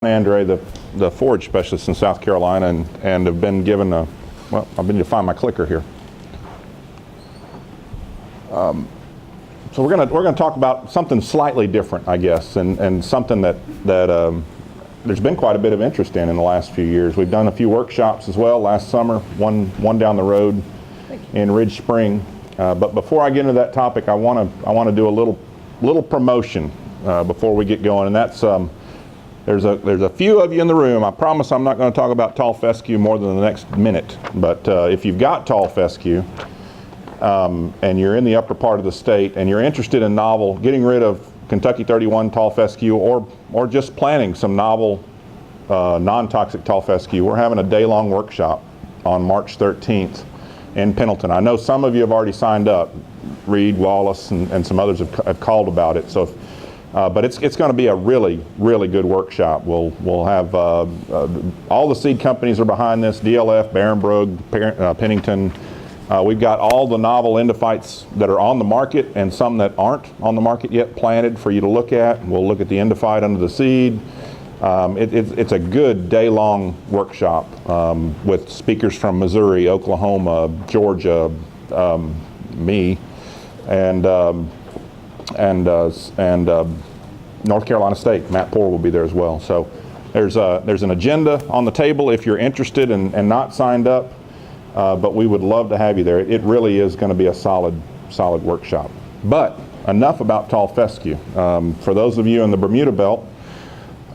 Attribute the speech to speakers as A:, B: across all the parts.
A: Andrae, the forage specialist in South Carolina, and have been given a, well, I've been to find my clicker here. So we're gonna talk about something slightly different, I guess, and something that there's been quite a bit of interest in the last few years. We've done a few workshops as well last summer, one down the road in Ridge Spring. But before I get into that topic, I want to do a little promotion before we get going, and that's there's a few of you in the room. I promise I'm not going to talk about tall fescue more than the next minute. But if you've got tall fescue and you're in the upper part of the state and you're interested in novel, getting rid of Kentucky 31 tall fescue or just planting some novel non-toxic tall fescue, we're having a day-long workshop on March 13th in Pendleton. I know some of you have already signed up. Reed, Wallace, and some others have called about it. So. But it's going to be a really good workshop. We'll have all the seed companies are behind this: DLF, Barronbrook, Pennington. We've got all the novel endophytes that are on the market and some that aren't on the market yet planted for you to look at. We'll look at the endophyte under the seed. It's a good day-long workshop with speakers from Missouri, Oklahoma, Georgia, me, and North Carolina State. Matt Poore will be there as well. So there's an agenda on the table if you're interested and not signed up, but we would love to have you there. It really is going to be a solid workshop. But enough about tall fescue. For those of you in the Bermuda Belt,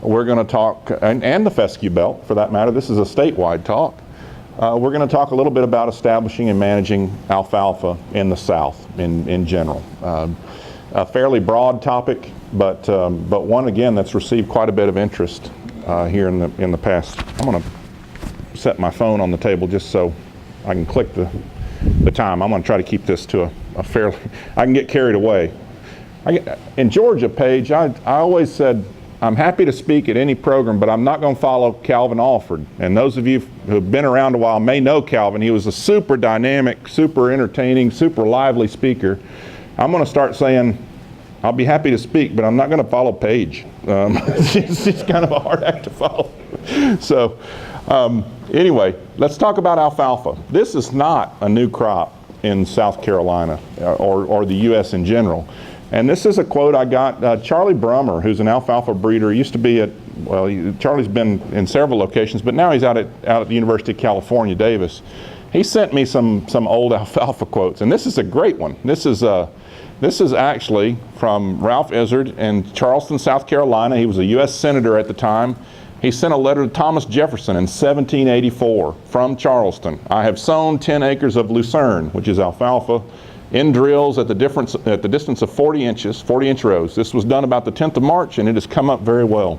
A: we're going to talk, and the fescue belt for that matter, this is a statewide talk. We're going to talk a little bit about establishing and managing alfalfa in the South in general. A fairly broad topic, but one again that's received quite a bit of interest here in the past. I'm going to set my phone on the table just so I can click the time. I'm going to try to keep this to a fairly. I can get carried away. In Georgia, Paige, I always said I'm happy to speak at any program, but I'm not going to follow Calvin Alford. And those of you who've been around a while may know Calvin. He was a super dynamic, super entertaining, super lively speaker. I'm going to start saying, I'll be happy to speak, but I'm not going to follow Paige. She's kind of a hard act to follow. So anyway, let's talk about alfalfa. This is not a new crop in South Carolina or the U.S. in general. And this is a quote I got. Charlie Brummer, who's an alfalfa breeder, used to be Charlie's been in several locations, but now he's out at the University of California, Davis. He sent me some old alfalfa quotes, and this is a great one. This is actually from Ralph Izard in Charleston, South Carolina. He was a U.S. Senator at the time. He sent a letter to Thomas Jefferson in 1784 from Charleston. I have sown 10 acres of lucerne, which is alfalfa, in drills at the distance of 40 inches, 40-inch rows. This was done about the 10th of March, and it has come up very well.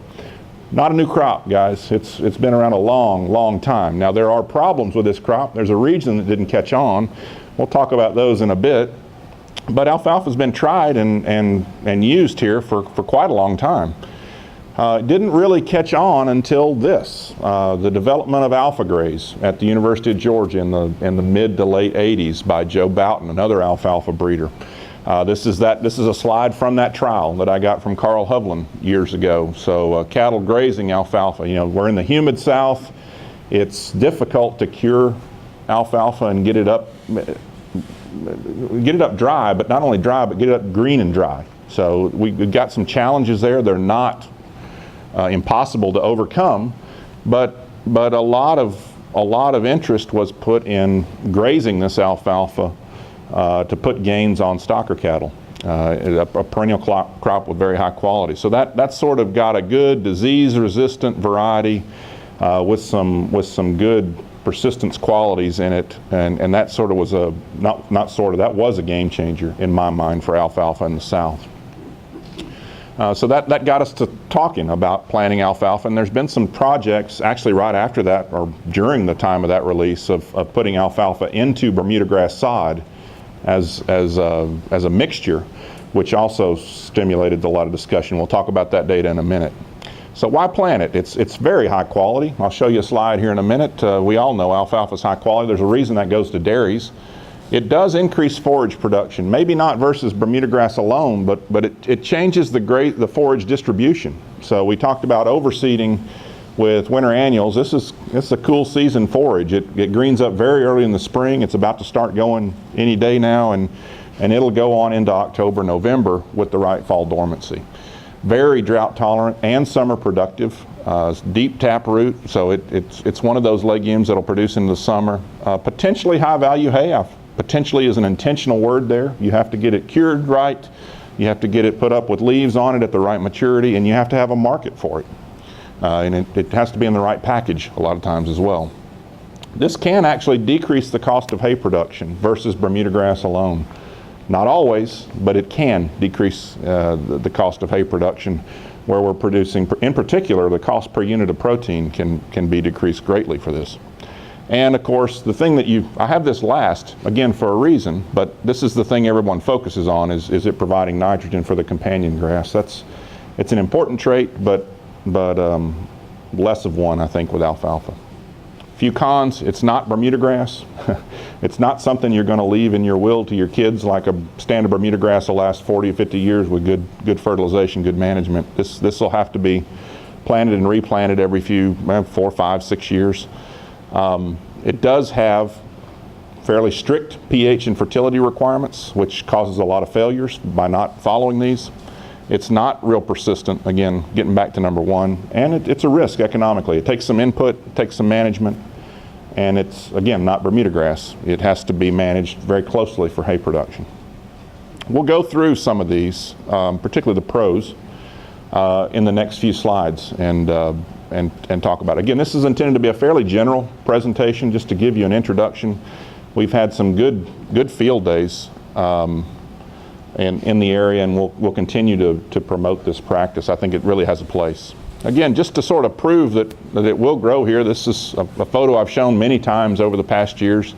A: Not a new crop, guys. It's been around a long time. Now, there are problems with this crop. There's a reason it didn't catch on. We'll talk about those in a bit. But alfalfa's been tried and used here for quite a long time. It didn't really catch on until the development of alpha grays at the University of Georgia in the mid to late 80s by Joe Boughton, another alfalfa breeder. This is a slide from that trial that I got from Carl Hovland years ago. So cattle grazing alfalfa. We're in the humid South. It's difficult to cure alfalfa and get it up dry, but not only dry, but get it up green and dry. So we've got some challenges there. They're not impossible to overcome, but a lot of interest was put in grazing this alfalfa to put gains on stocker cattle, a perennial crop with very high quality. So that's sort of got a good disease-resistant variety with some good persistence qualities in it, and that sort of was that was a game changer in my mind for alfalfa in the South. So that got us to talking about planting alfalfa, and there's been some projects actually right after that or during the time of that release of putting alfalfa into Bermudagrass sod as a mixture, which also stimulated a lot of discussion. We'll talk about that data in a minute. So why plant it? It's very high quality. I'll show you a slide here in a minute. We all know alfalfa is high quality. There's a reason that goes to dairies. It does increase forage production, maybe not versus Bermudagrass alone, but it changes the forage distribution. So we talked about overseeding with winter annuals. This is a cool season forage. It greens up very early in the spring. It's about to start going any day now, and it'll go on into October, November with the right fall dormancy. Very drought tolerant and summer productive. Deep tap root, so it's one of those legumes that'll produce in the summer. Potentially high value hay. Potentially is an intentional word there. You have to get it cured right. You have to get it put up with leaves on it at the right maturity, and you have to have a market for it. And it has to be in the right package a lot of times as well. This can actually decrease the cost of hay production versus Bermudagrass alone. Not always, but it can decrease the cost of hay production, where we're producing, in particular, the cost per unit of protein can be decreased greatly for this. And of course, the thing that I have this last, again for a reason, but this is the thing everyone focuses on, is it providing nitrogen for the companion grass. It's an important trait, but less of one, I think, with alfalfa. Few cons: it's not Bermudagrass. It's not something you're going to leave in your will to your kids like a standard Bermudagrass will last 40 or 50 years with good fertilization, good management. This will have to be planted and replanted every 4, 5, 6 years. It does have fairly strict pH and fertility requirements, which causes a lot of failures by not following these. It's not real persistent, again, getting back to number one, and it's a risk economically. It takes some input, it takes some management, and it's, again, not Bermudagrass. It has to be managed very closely for hay production. We'll go through some of these, particularly the pros, in the next few slides and talk about it. Again, this is intended to be a fairly general presentation, just to give you an introduction. We've had some good field days in the area, and we'll continue to promote this practice. I think it really has a place. Again, just to sort of prove that it will grow here, this is a photo I've shown many times over the past years.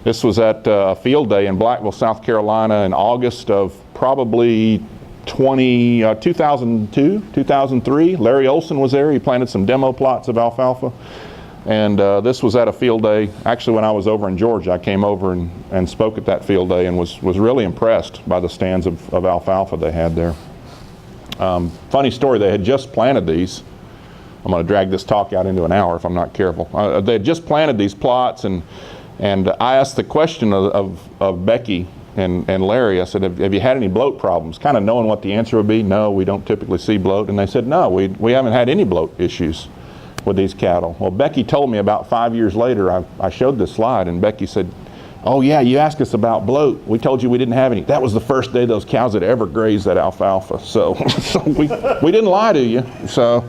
A: This was at a field day in Blackville, South Carolina in August of probably 2002, 2003. Larry Olson was there. He planted some demo plots of alfalfa. And this was at a field day. Actually, when I was over in Georgia, I came over and spoke at that field day and was really impressed by the stands of alfalfa they had there. Funny story, they had just planted these. I'm going to drag this talk out into an hour if I'm not careful. They had just planted these plots, and I asked the question of Becky and Larry. I said, have you had any bloat problems? Kind of knowing what the answer would be. No, we don't typically see bloat. And they said, no, we haven't had any bloat issues with these cattle. Well, Becky told me about 5 years later, I showed this slide, and Becky said, oh yeah, you asked us about bloat. We told you we didn't have any. That was the first day those cows had ever grazed that alfalfa. So we didn't lie to you. So,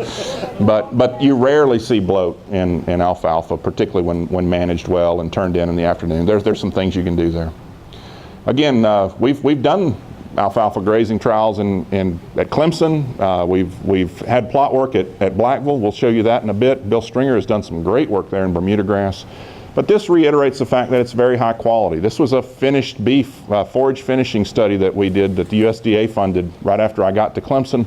A: but you rarely see bloat in alfalfa, particularly when managed well and turned in the afternoon. There's some things you can do there. Again, we've done alfalfa grazing trials at Clemson. We've had plot work at Blackville. We'll show you that in a bit. Bill Stringer has done some great work there in Bermudagrass. But this reiterates the fact that it's very high quality. This was a finished beef forage finishing study that we did that the USDA funded right after I got to Clemson.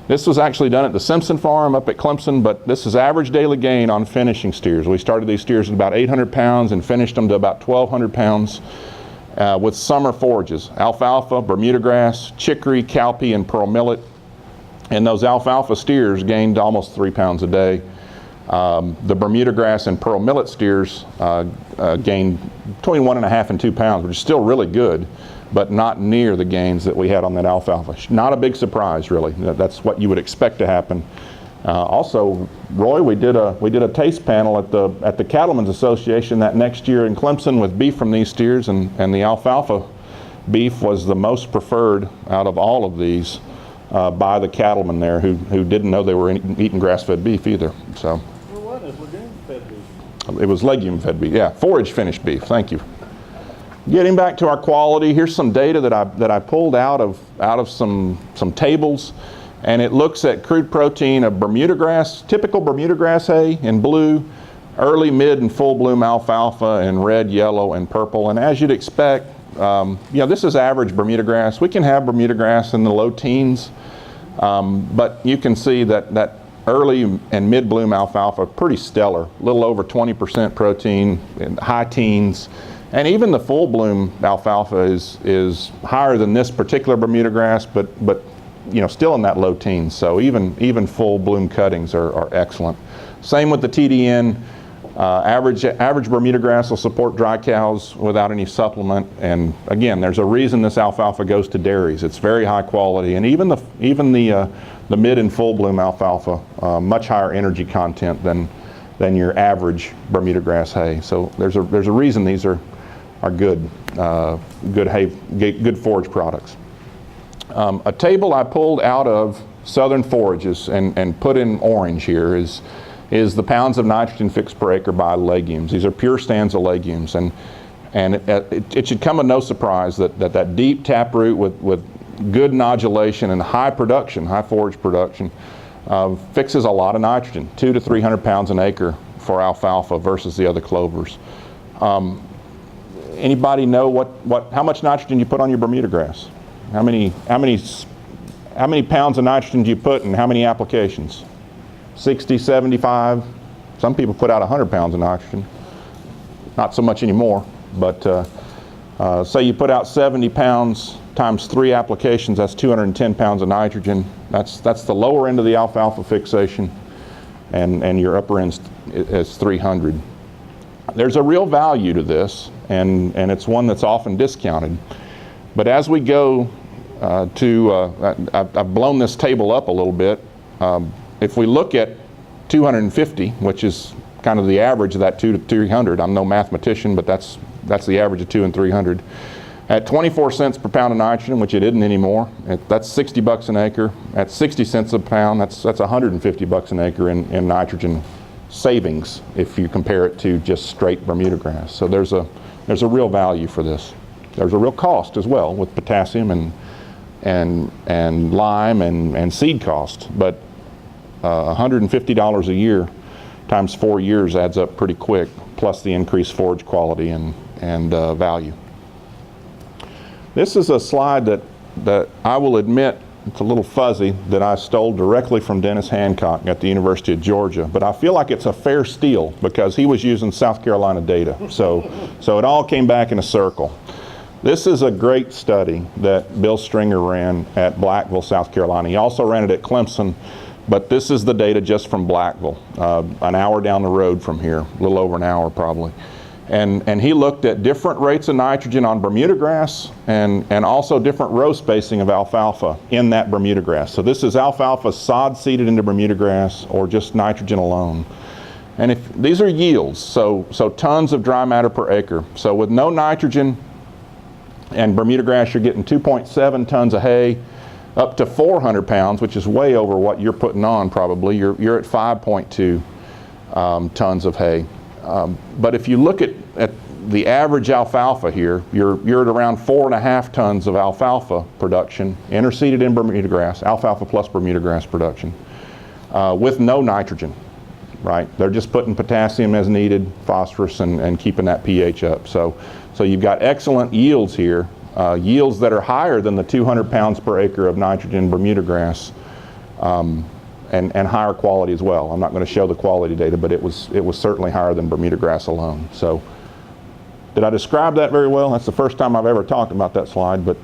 A: This was actually done at the Simpson farm up at Clemson, but this is average daily gain on finishing steers. We started these steers at about 800 pounds and finished them to about 1,200 pounds. With summer forages, alfalfa, Bermudagrass, chicory, cowpea, and pearl millet. And those alfalfa steers gained almost 3 pounds a day. The Bermudagrass and pearl millet steers gained between 1.5 and 2 pounds, which is still really good, but not near the gains that we had on that alfalfa. Not a big surprise, really. That's what you would expect to happen. Also, Roy, we did a taste panel at the Cattlemen's Association that next year in Clemson with beef from these steers, and the alfalfa beef was the most preferred out of all of these by the cattlemen there who didn't know they were eating grass-fed beef either. So.
B: Well, what is legume-fed beef?
A: It was legume-fed beef. Yeah, forage-finished beef. Thank you. Getting back to our quality, here's some data that I pulled out of some tables. And it looks at crude protein of Bermudagrass, typical Bermudagrass hay in blue, early, mid, and full bloom alfalfa in red, yellow, and purple. And as you'd expect, this is average Bermudagrass. We can have Bermudagrass in the low teens, but you can see that early and mid bloom alfalfa are pretty stellar, a little over 20% protein in high teens, And even the full bloom alfalfa is higher than this particular Bermuda grass, but still in that low teens. So even full bloom cuttings are excellent. Same with the TDN. Average Bermuda grass will support dry cows without any supplement. And again, there's a reason this alfalfa goes to dairies. It's very high quality, and even the mid and full bloom alfalfa, much higher energy content than your average Bermuda grass hay. So there's a reason these are good hay, good forage products. A table I pulled out of Southern Forages and put in orange here is the pounds of nitrogen fixed per acre by legumes. These are pure stanza legumes, and it should come as no surprise that deep taproot with good nodulation and high forage production fixes a lot of nitrogen, 200 to 300 pounds an acre for alfalfa versus the other clovers. Anybody know how much nitrogen you put on your Bermuda grass? How many pounds of nitrogen do you put in how many applications? 60, 75. Some people put out 100 pounds of nitrogen. Not so much anymore, but say you put out 70 pounds times 3 applications, that's 210 pounds of nitrogen. That's the lower end of the alfalfa fixation, and your upper end is 300. There's a real value to this, and it's one that's often discounted. But as we go I've blown this table up a little bit. If we look at 250, which is kind of the average of that 200 to 300, I'm no mathematician, but that's the average of 200 and 300. At 24 cents per pound of nitrogen, which it isn't anymore, that's $60 an acre. At 60 cents a pound, that's $150 an acre in nitrogen savings if you compare it to just straight Bermuda grass. So there's a real value for this. There's a real cost as well with potassium and lime and seed cost, but $150 a year times 4 years adds up pretty quick, plus the increased forage quality and value. This is a slide that I will admit it's a little fuzzy, that I stole directly from Dennis Hancock at the University of Georgia, but I feel like it's a fair steal because he was using South Carolina data. So it all came back in a circle. This is a great study that Bill Stringer ran at Blackville, South Carolina. He also ran it at Clemson, but this is the data just from Blackville, an hour down the road from here, a little over an hour probably. And he looked at different rates of nitrogen on Bermuda grass and also different row spacing of alfalfa in that Bermuda grass. So this is alfalfa sod seeded into Bermuda grass or just nitrogen alone. And these are yields, so tons of dry matter per acre. So with no nitrogen and Bermuda grass, you're getting 2.7 tons of hay, up to 400 pounds, which is way over what you're putting on probably. You're at 5.2 tons of hay. But if you look at the average alfalfa here, you're at around 4.5 tons of alfalfa production, interseeded in Bermuda grass, alfalfa plus Bermuda grass production, with no nitrogen, right? They're just putting potassium as needed, phosphorus, and keeping that pH up. So you've got excellent yields here, yields that are higher than the 200 pounds per acre of nitrogen Bermuda grass, and higher quality as well. I'm not going to show the quality data, but it was certainly higher than Bermuda grass alone. So did I describe that very well? That's the first time I've ever talked about that slide, but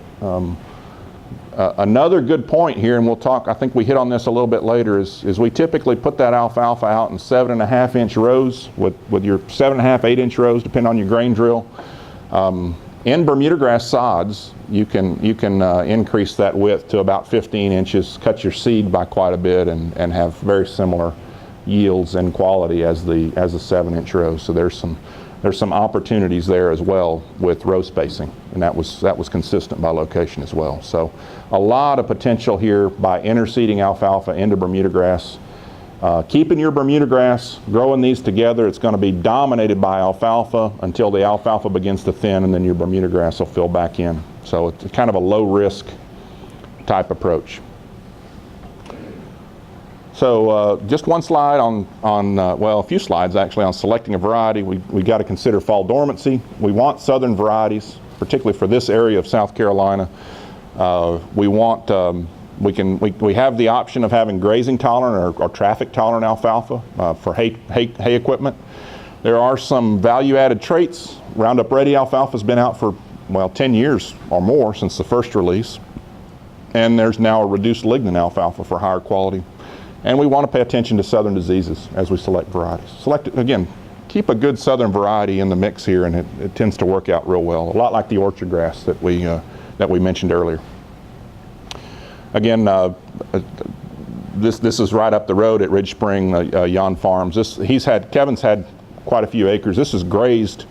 A: another good point here, and we'll talk, I think we hit on this a little bit later, is we typically put that alfalfa out in 7.5 inch rows with your 7.5, 8 inch rows, depending on your grain drill. In Bermuda grass sods, you can increase that width to about 15 inches, cut your seed by quite a bit, and have very similar yields and quality as the 7-inch rows. So there's some opportunities there as well with row spacing, and that was consistent by location as well. So a lot of potential here by interseeding alfalfa into Bermuda grass. Keeping your Bermuda grass, growing these together, it's going to be dominated by alfalfa until the alfalfa begins to thin, and then your Bermuda grass will fill back in. So it's kind of a low risk type approach. So just one slide well, a few slides actually on selecting a variety. We got to consider fall dormancy. We want southern varieties, particularly for this area of South Carolina. We want we have the option of having grazing tolerant or traffic tolerant alfalfa for hay equipment. There are some value-added traits. Roundup Ready alfalfa's been out for, well, 10 years or more since the first release. And there's now a reduced lignin alfalfa for higher quality. And we want to pay attention to southern diseases as we select varieties. Again, keep a good southern variety in the mix here, and it tends to work out real well. A lot like the orchard grass that we mentioned earlier. Again, this is right up the road at Ridge Spring, Yon Farms. Kevin's had quite a few acres. This is grazed,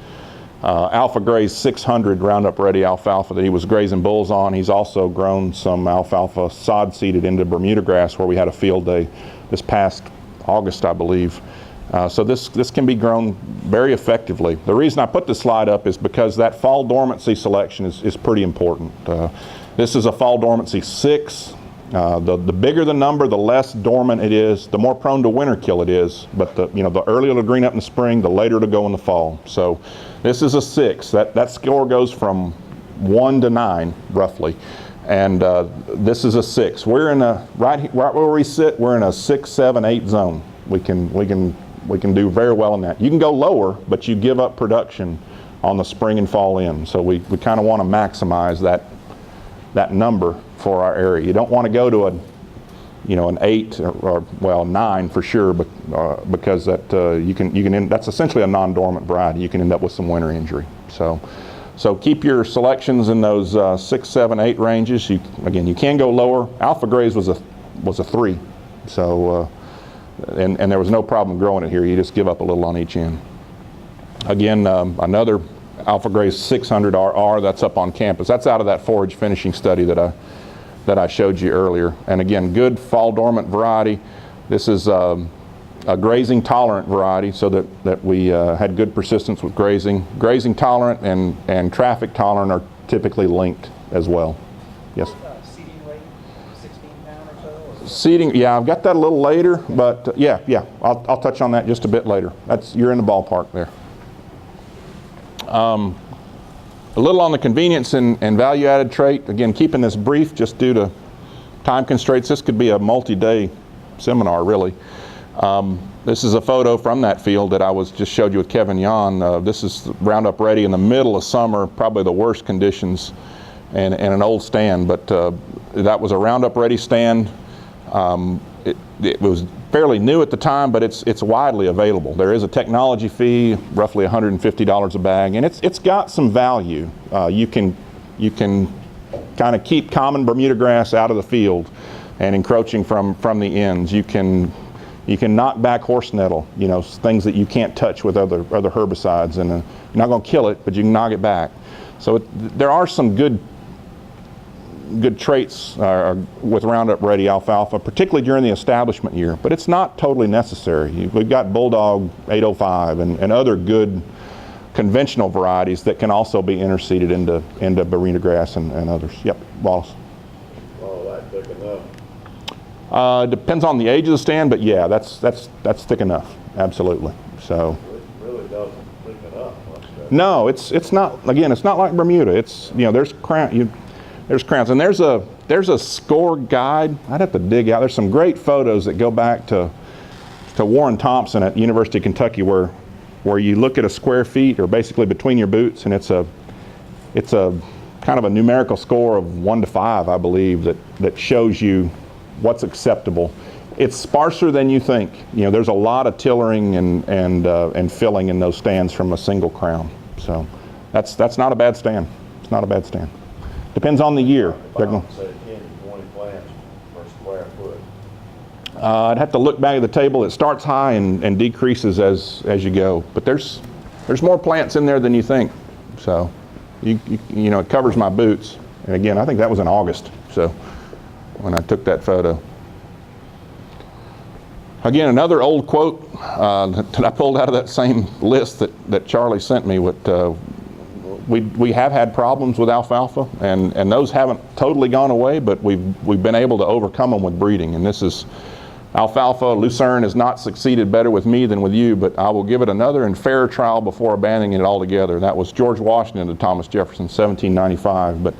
A: alpha grazed 600 Roundup Ready alfalfa that he was grazing bulls on. He's also grown some alfalfa sod seeded into Bermudagrass, where we had a field day this past August, I believe. So this can be grown very effectively. The reason I put this slide up is because that fall dormancy selection is pretty important. This is a fall dormancy 6. The bigger the number, the less dormant it is, the more prone to winter kill it is. But the earlier it'll green up in the spring, the later it'll go in the fall. So this is a 6. That score goes from 1 to 9 roughly, and this is a 6. We're in right where we sit. We're in a 6, 7, 8 zone. We can do very well in that. You can go lower, but you give up production on the spring and fall in. So we kind of want to maximize that number for our area. You don't want to go to an 8 or well 9 for sure, but because that's essentially a non-dormant variety. You can end up with some winter injury. So keep your selections in those 6, 7, 8 ranges. You can go lower. Alpha Graze was a 3, so and there was no problem growing it here. You just give up a little on each end. Again, another Alpha Graze 600 RR that's up on campus. That's out of that forage finishing study that I showed you earlier. And again, good fall dormant variety. This is a grazing tolerant variety, so that we had good persistence with grazing. Grazing tolerant and traffic tolerant are typically linked as well. Yes?
B: Seeding weight, 16 pound or so?
A: Seeding, yeah, I've got that a little later, but yeah, I'll touch on that just a bit later. You're in the ballpark there. A little on the convenience and value-added trait. Again, keeping this brief just due to time constraints. This could be a multi-day seminar, really. This is a photo from that field that I just showed you with Kevin Yon. This is Roundup Ready in the middle of summer, probably the worst conditions, and an old stand. But that was a Roundup Ready stand. It was fairly new at the time, but it's widely available. There is a technology fee, roughly $150 a bag, and it's got some value. You can kind of keep common Bermuda grass out of the field and encroaching from the ends. You can knock back horse nettle, things that you can't touch with other herbicides, and you're not going to kill it, but you can knock it back. So there are some good traits with Roundup Ready alfalfa, particularly during the establishment year, but it's not totally necessary. We've got Bulldog 805 and other good conventional varieties that can also be interseeded into Bermudagrass and others. Yep, Wallace.
B: Oh, that's thick enough.
A: Depends on the age of the stand, but yeah, that's thick enough, absolutely. So.
B: It really doesn't thicken up much, does it?
A: No, it's not. Again, it's not like Bermuda. It's there's crowns, and there's a score guide. I'd have to dig out. There's some great photos that go back to Warren Thompson at University of Kentucky, where you look at a square feet, or basically between your boots, and it's a kind of a numerical score of 1 to 5, I believe, that shows you what's acceptable. It's sparser than you think. There's a lot of tillering and filling in those stands from a single crown. So that's not a bad stand. It's not a bad stand. Depends on the year.
B: Say 10 to 20 plants per square foot.
A: I'd have to look back at the table. It starts high and decreases as you go. But there's more plants in there than you think. So it covers my boots. And again, I think that was in August. So when I took that photo. Again, another old quote that I pulled out of that same list that Charlie sent me. We have had problems with alfalfa, and those haven't totally gone away, but we've been able to overcome them with breeding. And this is alfalfa. Lucerne has not succeeded better with me than with you, but I will give it another and fairer trial before abandoning it altogether. That was George Washington to Thomas Jefferson, 1795. But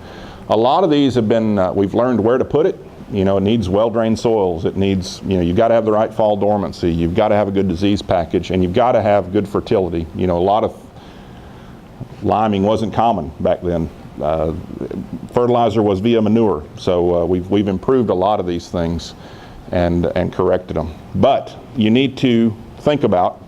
A: a lot of these have been, we've learned where to put it, You know, it needs well-drained soils. It needs, you know, you've got to have the right fall dormancy. You've got to have a good disease package, and you've got to have good fertility. You know, a lot of liming wasn't common back then. Fertilizer was via manure, so we've improved a lot of these things and corrected them. But you need to think about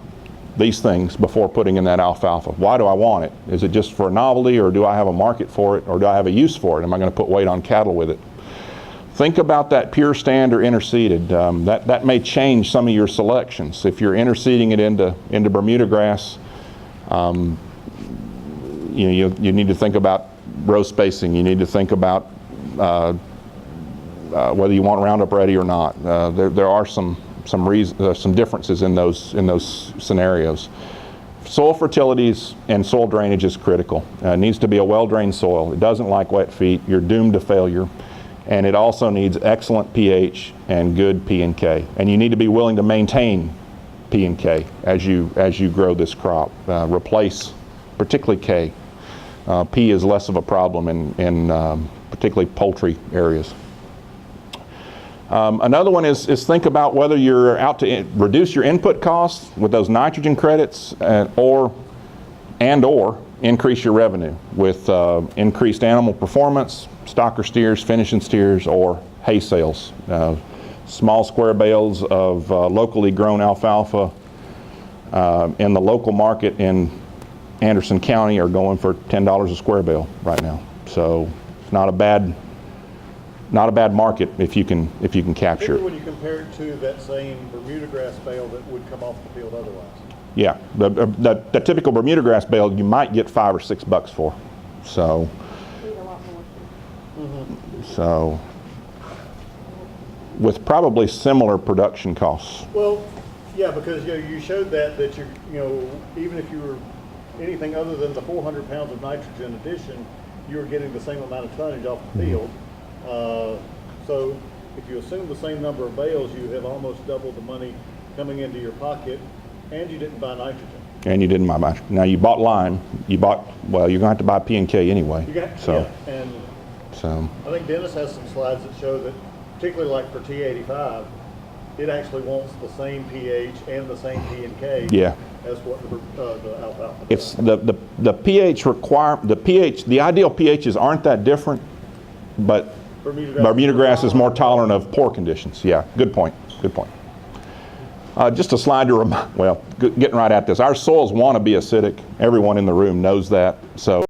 A: these things before putting in that alfalfa. Why do I want it? Is it just for a novelty, or do I have a market for it, or do I have a use for it? Am I going to put weight on cattle with it? Think about that pure stand or interseeded. That may change some of your selections. If you're interseeding it into Bermudagrass, you know, you need to think about row spacing. You need to think about whether you want Roundup Ready or not. There are some differences in those scenarios. Soil fertilities and soil drainage is critical. It needs to be a well-drained soil. It doesn't like wet feet. You're doomed to failure. And it also needs excellent pH and good P and K. And you need to be willing to maintain P and K as you grow this crop. Replace particularly K. P is less of a problem in particularly poultry areas. Another one is think about whether you're out to reduce your input costs with those nitrogen credits or increase your revenue with increased animal performance, stocker steers, finishing steers, or hay sales. Small square bales of locally grown alfalfa in the local market in Anderson County are going for $10 a square bale right now. So it's not a bad market if you can capture it.
B: When you compare it to that same Bermudagrass bale that would come off the field otherwise.
A: Yeah, the typical Bermudagrass bale you might get $5 or $6 for. So, so with probably similar production costs.
B: Well, yeah, because you showed that even if you were anything other than the 400 pounds of nitrogen addition, you were getting the same amount of tonnage off the field. So if you assume the same number of bales, you have almost double the money coming into your pocket, and you didn't buy nitrogen.
A: And you didn't buy nitrogen. Now you bought lime. You're going to have to buy P and K anyway.
B: So I think Dennis has some slides that show that, particularly like for T85, it actually wants the same pH and the same P and K.
A: Yeah.
B: As what the alfalfa.
A: It's the pH the ideal pHs aren't that different, but Bermudagrass is more tolerant of poor conditions. Yeah, good point. Good point. Just a slide to remind. Well, getting right at this. Our soils want to be acidic. Everyone in the room knows that. So